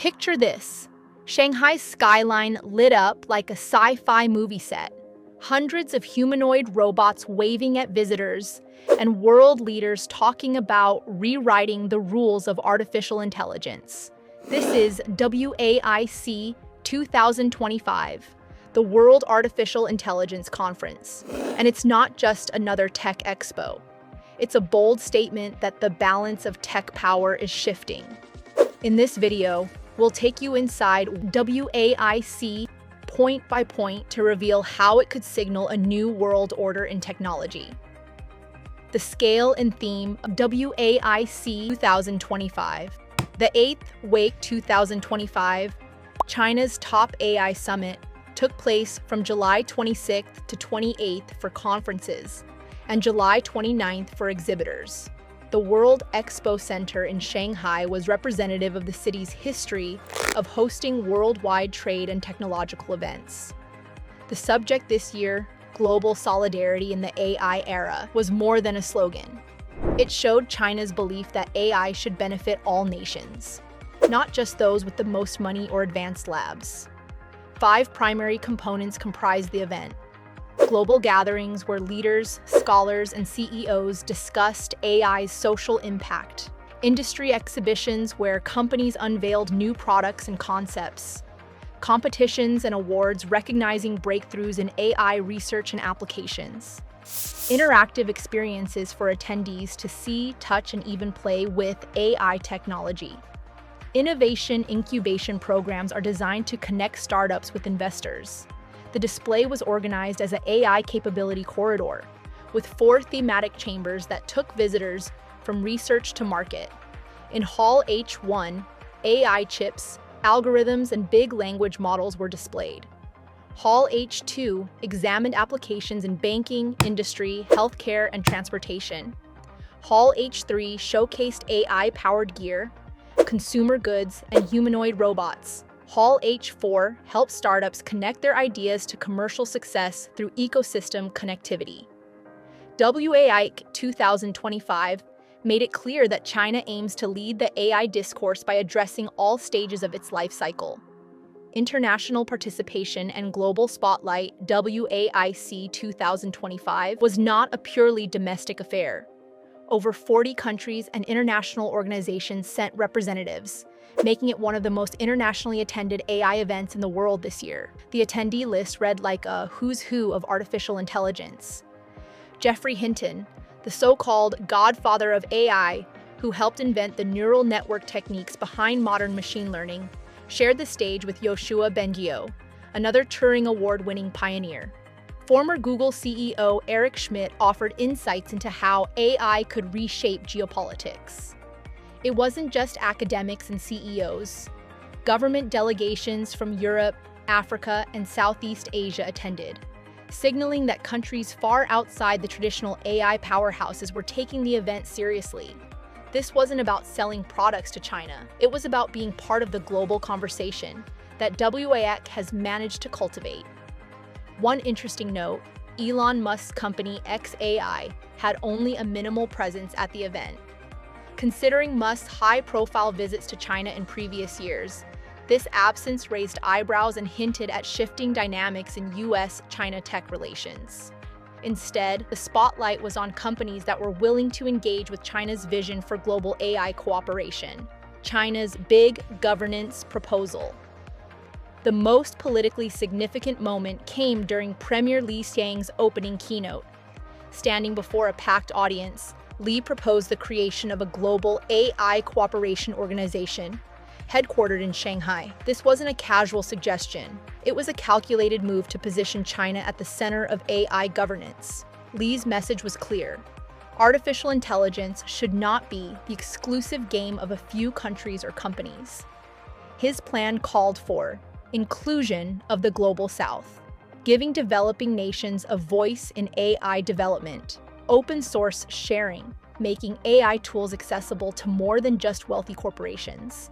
Picture this: Shanghai's skyline lit up like a sci-fi movie set. Hundreds of humanoid robots waving at visitors, and world leaders talking about rewriting the rules of artificial intelligence. This is WAIC 2025, the World Artificial Intelligence Conference. And it's not just another tech expo. It's a bold statement that the balance of tech power is shifting. In this video, we'll take you inside WAIC point by point to reveal how it could signal a new world order in technology. The scale and theme of WAIC 2025. The 8th WAIC 2025, China's top AI summit, took place from July 26th to 28th for conferences and July 29th for exhibitors. The World Expo Center in Shanghai was representative of the city's history of hosting worldwide trade and technological events. The subject this year, Global Solidarity in the AI Era, was more than a slogan. It showed China's belief that AI should benefit all nations, not just those with the most money or advanced labs. 5 primary components comprised the event. Global gatherings where leaders, scholars, and CEOs discussed AI's social impact. Industry exhibitions where companies unveiled new products and concepts. Competitions and awards recognizing breakthroughs in AI research and applications. Interactive experiences for attendees to see, touch, and even play with AI technology. Innovation incubation programs are designed to connect startups with investors. The display was organized as an AI capability corridor, with 4 thematic chambers that took visitors from research to market. In Hall H1, AI chips, algorithms, and big language models were displayed. Hall H2 examined applications in banking, industry, healthcare, and transportation. Hall H3 showcased AI-powered gear, consumer goods, and humanoid robots. Hall H4 helps startups connect their ideas to commercial success through ecosystem connectivity. WAIC 2025 made it clear that China aims to lead the AI discourse by addressing all stages of its life cycle. International participation and global spotlight. WAIC 2025 was not a purely domestic affair. Over 40 countries and international organizations sent representatives, making it one of the most internationally attended AI events in the world this year. The attendee list read like a who's who of artificial intelligence. Geoffrey Hinton, the so-called godfather of AI, who helped invent the neural network techniques behind modern machine learning, shared the stage with Yoshua Bengio, another Turing Award-winning pioneer. Former Google CEO Eric Schmidt offered insights into how AI could reshape geopolitics. It wasn't just academics and CEOs. Government delegations from Europe, Africa, and Southeast Asia attended, signaling that countries far outside the traditional AI powerhouses were taking the event seriously. This wasn't about selling products to China. It was about being part of the global conversation that WAIC has managed to cultivate. One interesting note, Elon Musk's company xAI had only a minimal presence at the event. Considering Musk's high-profile visits to China in previous years, this absence raised eyebrows and hinted at shifting dynamics in US-China tech relations. Instead, the spotlight was on companies that were willing to engage with China's vision for global AI cooperation, China's big governance proposal. The most politically significant moment came during Premier Li Xiang's opening keynote. Standing before a packed audience, Li proposed the creation of a global AI cooperation organization, headquartered in Shanghai. This wasn't a casual suggestion. It was a calculated move to position China at the center of AI governance. Li's message was clear. Artificial intelligence should not be the exclusive game of a few countries or companies. His plan called for inclusion of the Global South, giving developing nations a voice in AI development, open source sharing, making AI tools accessible to more than just wealthy corporations,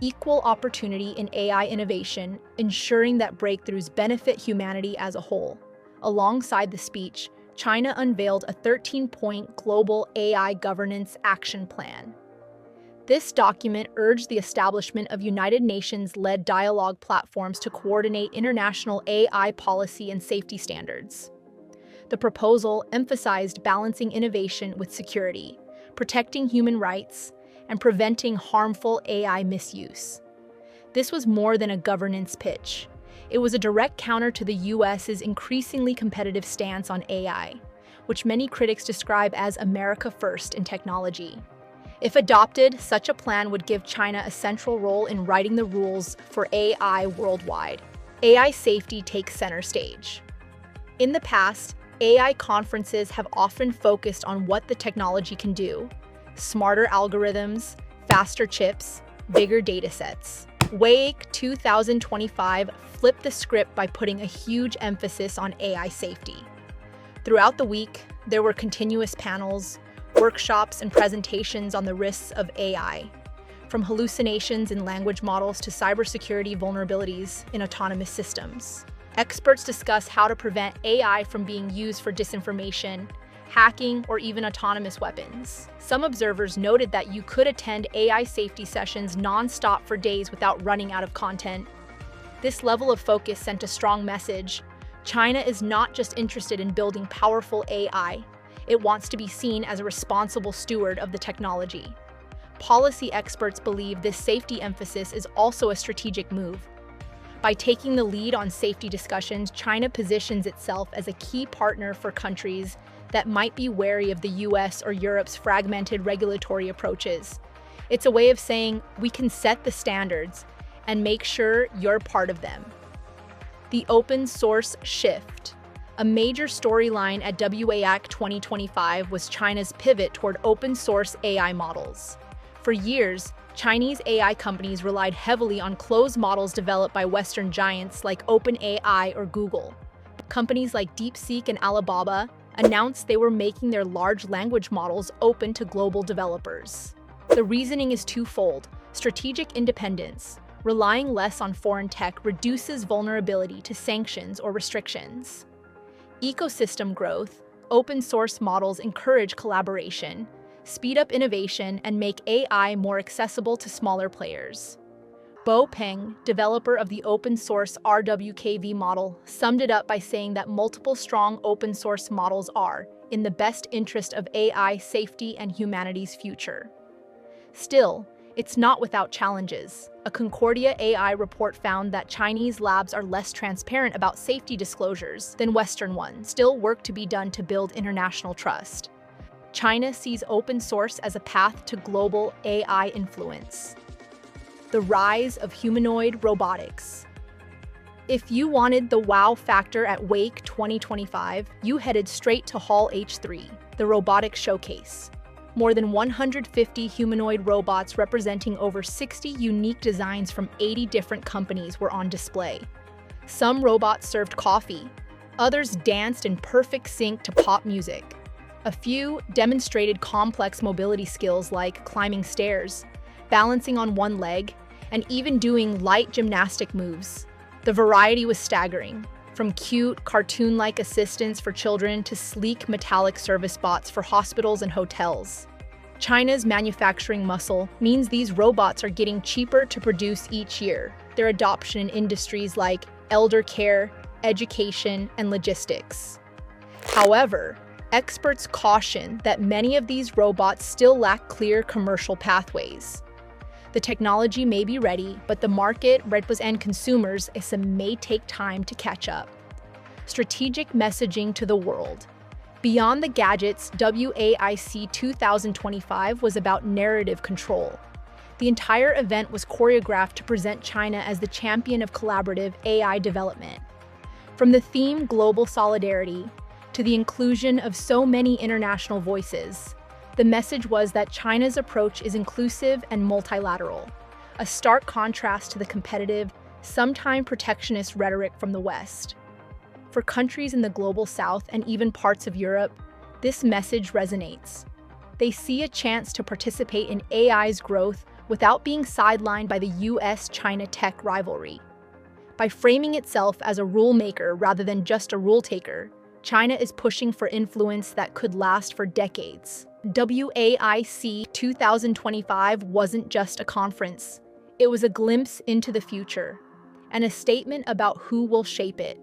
equal opportunity in AI innovation, ensuring that breakthroughs benefit humanity as a whole. Alongside the speech, China unveiled a 13-point global AI governance action plan. This document urged the establishment of United Nations-led dialogue platforms to coordinate international AI policy and safety standards. The proposal emphasized balancing innovation with security, protecting human rights, and preventing harmful AI misuse. This was more than a governance pitch. It was a direct counter to the US's increasingly competitive stance on AI, which many critics describe as America first in technology. If adopted, such a plan would give China a central role in writing the rules for AI worldwide. AI safety takes center stage. In the past, AI conferences have often focused on what the technology can do: smarter algorithms, faster chips, bigger datasets. WAIC 2025 flipped the script by putting a huge emphasis on AI safety. Throughout the week, there were continuous panels, workshops, and presentations on the risks of AI, from hallucinations in language models to cybersecurity vulnerabilities in autonomous systems. Experts discuss how to prevent AI from being used for disinformation, hacking, or even autonomous weapons. Some observers noted that you could attend AI safety sessions non-stop for days without running out of content. This level of focus sent a strong message. China is not just interested in building powerful AI, it wants to be seen as a responsible steward of the technology. Policy experts believe this safety emphasis is also a strategic move. By taking the lead on safety discussions, China positions itself as a key partner for countries that might be wary of the US or Europe's fragmented regulatory approaches. It's a way of saying, we can set the standards and make sure you're part of them. The open source shift. A major storyline at WAIC 2025 was China's pivot toward open source AI models. For years, Chinese AI companies relied heavily on closed models developed by Western giants like OpenAI or Google. Companies like DeepSeek and Alibaba announced they were making their large language models open to global developers. The reasoning is twofold: strategic independence. Relying less on foreign tech reduces vulnerability to sanctions or restrictions. Ecosystem growth. Open source models encourage collaboration, speed up innovation, and make AI more accessible to smaller players. Bo Peng, developer of the open-source RWKV model, summed it up by saying that multiple strong open-source models are in the best interest of AI safety and humanity's future. Still, it's not without challenges. A Concordia AI report found that Chinese labs are less transparent about safety disclosures than Western ones. Still work to be done to build international trust. China sees open source as a path to global AI influence. The rise of humanoid robotics. If you wanted the wow factor at WAIC 2025, you headed straight to Hall H3, the robotics showcase. More than 150 humanoid robots representing over 60 unique designs from 80 different companies were on display. Some robots served coffee, others danced in perfect sync to pop music. A few demonstrated complex mobility skills like climbing stairs, balancing on one leg, and even doing light gymnastic moves. The variety was staggering, from cute, cartoon-like assistants for children to sleek metallic service bots for hospitals and hotels. China's manufacturing muscle means these robots are getting cheaper to produce each year. Their adoption in industries like elder care, education, and logistics. However, experts caution that many of these robots still lack clear commercial pathways. The technology may be ready, but the market and consumers may take time to catch up. Strategic messaging to the world. Beyond the gadgets, WAIC 2025 was about narrative control. The entire event was choreographed to present China as the champion of collaborative AI development. From the theme Global Solidarity to the inclusion of so many international voices, the message was that China's approach is inclusive and multilateral, a stark contrast to the competitive, sometimes protectionist rhetoric from the West. For countries in the global South and even parts of Europe, this message resonates. They see a chance to participate in AI's growth without being sidelined by the US-China tech rivalry. By framing itself as a rule maker rather than just a rule taker, China is pushing for influence that could last for decades. WAIC 2025 wasn't just a conference. It was a glimpse into the future, and a statement about who will shape it.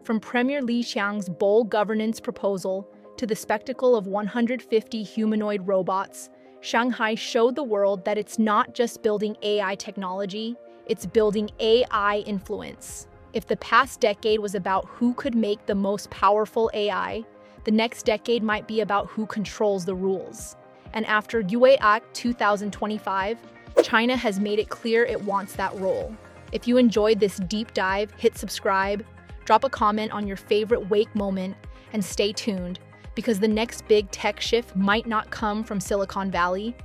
From Premier Li Qiang's bold governance proposal to the spectacle of 150 humanoid robots, Shanghai showed the world that it's not just building AI technology, it's building AI influence. If the past decade was about who could make the most powerful AI, the next decade might be about who controls the rules. And after WAIC 2025, China has made it clear it wants that role. If you enjoyed this deep dive, hit subscribe, drop a comment on your favorite WAIC moment, and stay tuned, because the next big tech shift might not come from Silicon Valley,